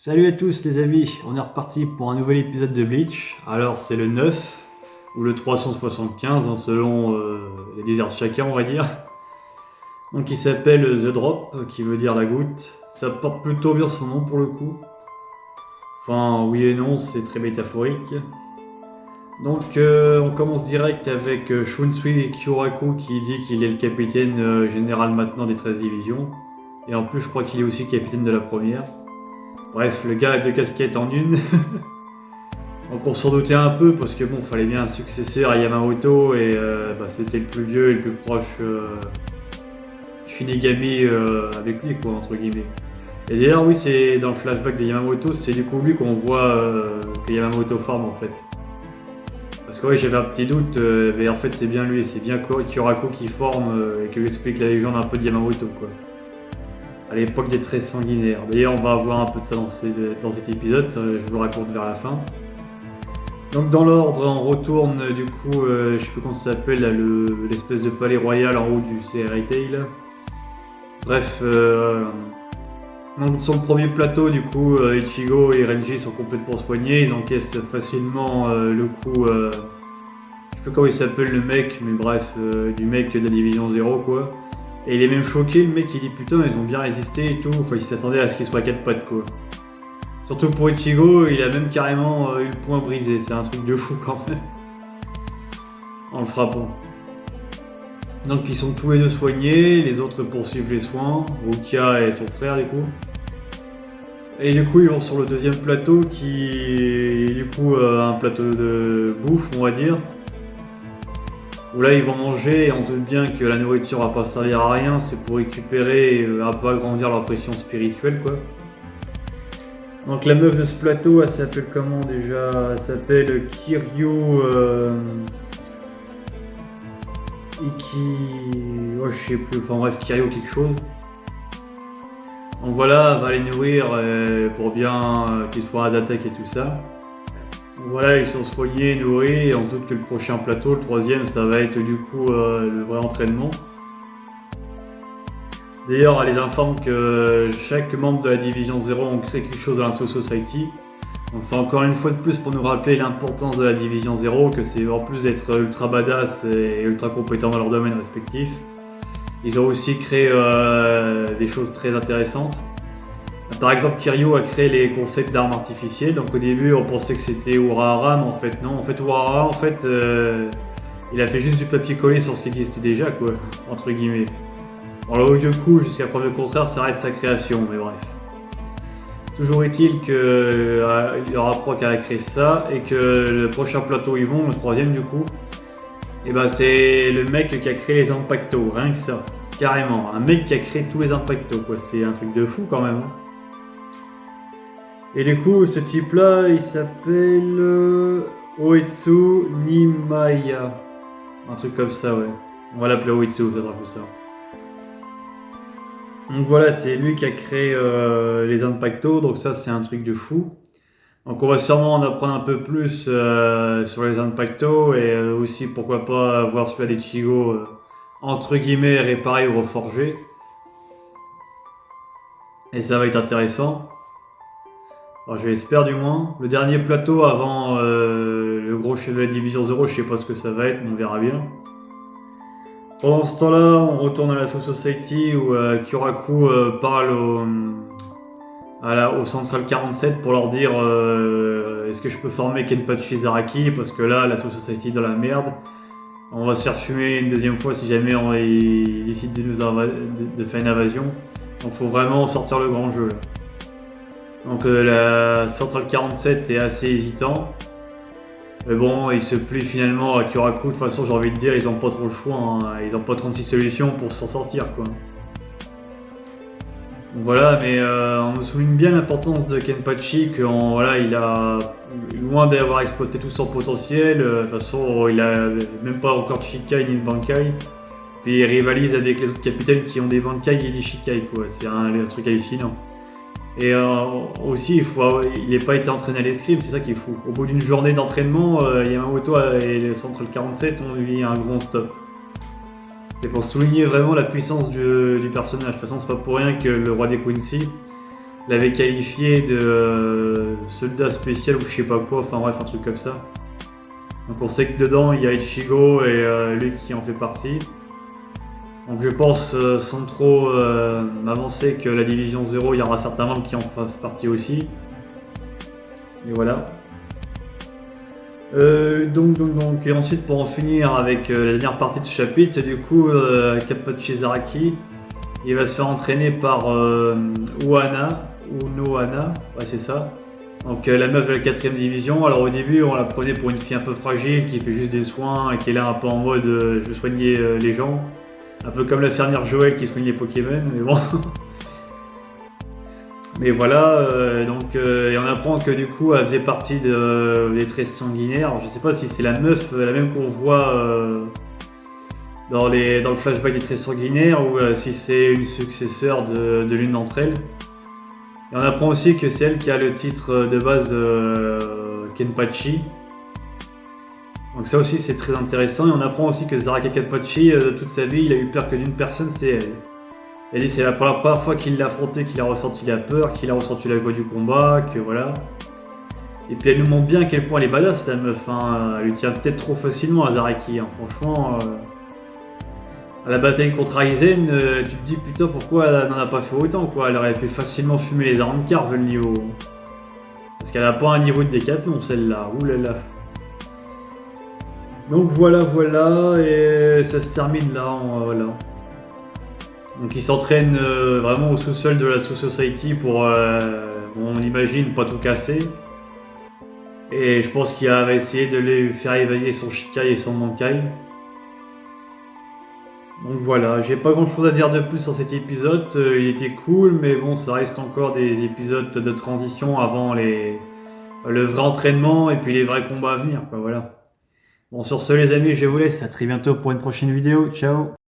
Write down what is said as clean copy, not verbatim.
Salut à tous les amis, on est reparti pour un nouvel épisode de Bleach. Alors c'est le 9 ou le 375 selon les désirs de chacun on va dire. Donc il s'appelle The Drop qui veut dire la goutte. Ça porte plutôt bien son nom pour le coup. Enfin oui et non, c'est très métaphorique. Donc on commence direct avec Shunsui Kyoraku qui dit qu'il est le capitaine général maintenant des 13 divisions. Et en plus je crois qu'il est aussi capitaine de la première. Bref, le gars a deux casquettes en une. Donc on s'en doutait un peu parce que bon, fallait bien un successeur à Yamamoto et c'était le plus vieux et le plus proche Shinigami avec lui quoi entre guillemets. Et d'ailleurs oui, c'est dans le flashback de Yamamoto, c'est du coup lui qu'on voit que Yamamoto forme en fait. Parce que ouais, j'avais un petit doute, mais en fait c'est bien lui, c'est bien Kyoraku qui forme et qui lui explique la légende un peu de Yamamoto quoi. À l'époque des 13 sanguinaires. D'ailleurs, on va avoir un peu de ça dans cet épisode, je vous le raconte vers la fin. Donc dans l'ordre, on retourne du coup, je sais plus comment ça s'appelle, l'espèce de palais royal en haut du CR Tail. Bref, donc sur le premier plateau, du coup, Ichigo et Renji sont complètement soignés, ils encaissent facilement le coup, je sais plus comment il s'appelle le mec, mais bref, du mec de la division 0 quoi. Et il est même choqué, le mec il dit putain ils ont bien résisté et tout, enfin il s'attendait à ce qu'il soit à 4 pattes quoi. Surtout pour Ichigo, il a même carrément eu le poing brisé, c'est un truc de fou quand même. En le frappant. Donc ils sont tous les deux soignés, les autres poursuivent les soins, Rukia et son frère du coup. Et du coup ils vont sur le deuxième plateau qui est du coup un plateau de bouffe on va dire. Où là ils vont manger et on se doute bien que la nourriture va pas servir à rien, c'est pour récupérer et un peu agrandir leur pression spirituelle quoi. Donc la meuf de ce plateau elle s'appelle comment déjà? Elle s'appelle Kiryu Iki... Oh je sais plus, enfin bref Kiryu quelque chose. Donc voilà, elle va les nourrir pour bien qu'ils soient à d'attaque et tout ça. Voilà, ils sont soignés, nourris, et on se doute que le prochain plateau, le troisième, ça va être du coup le vrai entraînement. D'ailleurs, elle les informe que chaque membre de la division 0 ont créé quelque chose dans la Soul Society. Donc c'est encore une fois de plus pour nous rappeler l'importance de la division 0, que c'est en plus d'être ultra badass et ultra compétents dans leur domaine respectif. Ils ont aussi créé des choses très intéressantes. Par exemple, Kiryu a créé les concepts d'armes artificielles. Donc au début, on pensait que c'était Urahara, mais en fait non. En fait, Urahara, il a fait juste du papier collé sur ce qui existait déjà, quoi, entre guillemets. Alors du coup, jusqu'à preuve du contraire, ça reste sa création, mais bref. Toujours est-il qu'il aura pas qu'à créer ça et que le prochain plateau où ils vont, le troisième du coup, et ben c'est le mec qui a créé les impactos, rien que ça, carrément. Un mec qui a créé tous les impactos, quoi. C'est un truc de fou quand même. Hein. Et du coup, ce type-là, il s'appelle Oetsu Nimaya. Un truc comme ça, ouais. On va l'appeler Oetsu, ça sera plus ça. Donc voilà, c'est lui qui a créé les Impactos, donc ça c'est un truc de fou. Donc on va sûrement en apprendre un peu plus sur les Impactos et aussi pourquoi pas voir celui-là d'Ichigo entre guillemets réparé ou reforgé. Et ça va être intéressant. Alors je l'espère du moins. Le dernier plateau avant le gros chef de la division 0, je sais pas ce que ça va être, mais on verra bien. Pendant ce temps-là, on retourne à la Soul Society où Kyoraku parle au Central 47 pour leur dire est-ce que je peux former Kenpachi Zaraki parce que là, la Soul Society est dans la merde. On va se faire fumer une deuxième fois si jamais ils décident de faire une invasion. Donc faut vraiment sortir le grand jeu là. Donc la Central 47 est assez hésitant. Mais bon, il se plie finalement à Kyoraku. De toute façon, j'ai envie de dire, ils ont pas trop le choix. Hein. Ils ont pas 36 solutions pour s'en sortir, quoi. Donc voilà, mais on nous souligne bien l'importance de Kenpachi, il a loin d'avoir exploité tout son potentiel. De toute façon, il a même pas encore de Shikai ni de Bankai. Puis il rivalise avec les autres capitaines qui ont des Bankai et des Shikai, quoi. C'est un truc hallucinant. Et aussi, il n'a pas été entraîné à l'escrime, c'est ça qui est fou. Au bout d'une journée d'entraînement, Yamamoto et le Central 47 ont eu un grand stop. C'est pour souligner vraiment la puissance du personnage. De toute façon, c'est pas pour rien que le roi des Quincy, l'avait qualifié de soldat spécial ou je sais pas quoi, enfin bref, un truc comme ça. Donc on sait que dedans il y a Ichigo et lui qui en fait partie. Donc je pense, sans trop m'avancer, que la division 0, il y aura certains membres qui en fassent partie aussi. Et voilà. Et ensuite pour en finir avec la dernière partie de ce chapitre, du coup, Kenpachi Zaraki, il va se faire entraîner par Unohana, ouais c'est ça. Donc la meuf de la 4ème division. Alors au début on la prenait pour une fille un peu fragile qui fait juste des soins et qui est là un peu en mode je veux soigner les gens. Un peu comme la fermière Joël qui soigne les Pokémon, mais bon. Mais voilà, et on apprend que du coup elle faisait partie des 13 sanguinaires. Alors, je sais pas si c'est la meuf, la même qu'on voit dans le flashback des 13 sanguinaires ou si c'est une successeur de l'une d'entre elles. Et on apprend aussi que c'est elle qui a le titre de base Kenpachi. Donc ça aussi c'est très intéressant. Et on apprend aussi que Zaraki Kenpachi, toute sa vie, il a eu peur que d'une personne, c'est elle. Elle dit c'est pour la première fois qu'il l'a affronté, qu'il a ressenti la peur, qu'il a ressenti la joie du combat, que voilà. Et puis elle nous montre bien à quel point elle est badass la meuf, hein. Elle lui tient peut-être trop facilement à Zaraki, hein. Franchement. À la bataille contre Aizen, tu te dis putain pourquoi elle n'en a pas fait autant quoi. Elle aurait pu facilement fumer les armes car vu le niveau. Parce qu'elle a pas un niveau de décathlon celle-là, oulala. Donc voilà, et ça se termine là, voilà. Donc il s'entraîne vraiment au sous-sol de la Soul Society pour, on imagine, pas tout casser. Et je pense qu'il va essayer de lui faire éveiller son Shikai et son Mankai. Donc voilà, j'ai pas grand chose à dire de plus sur cet épisode, il était cool, mais bon, ça reste encore des épisodes de transition avant le vrai entraînement et puis les vrais combats à venir, quoi, voilà. Bon, sur ce les amis, je vous laisse, à très bientôt pour une prochaine vidéo, ciao!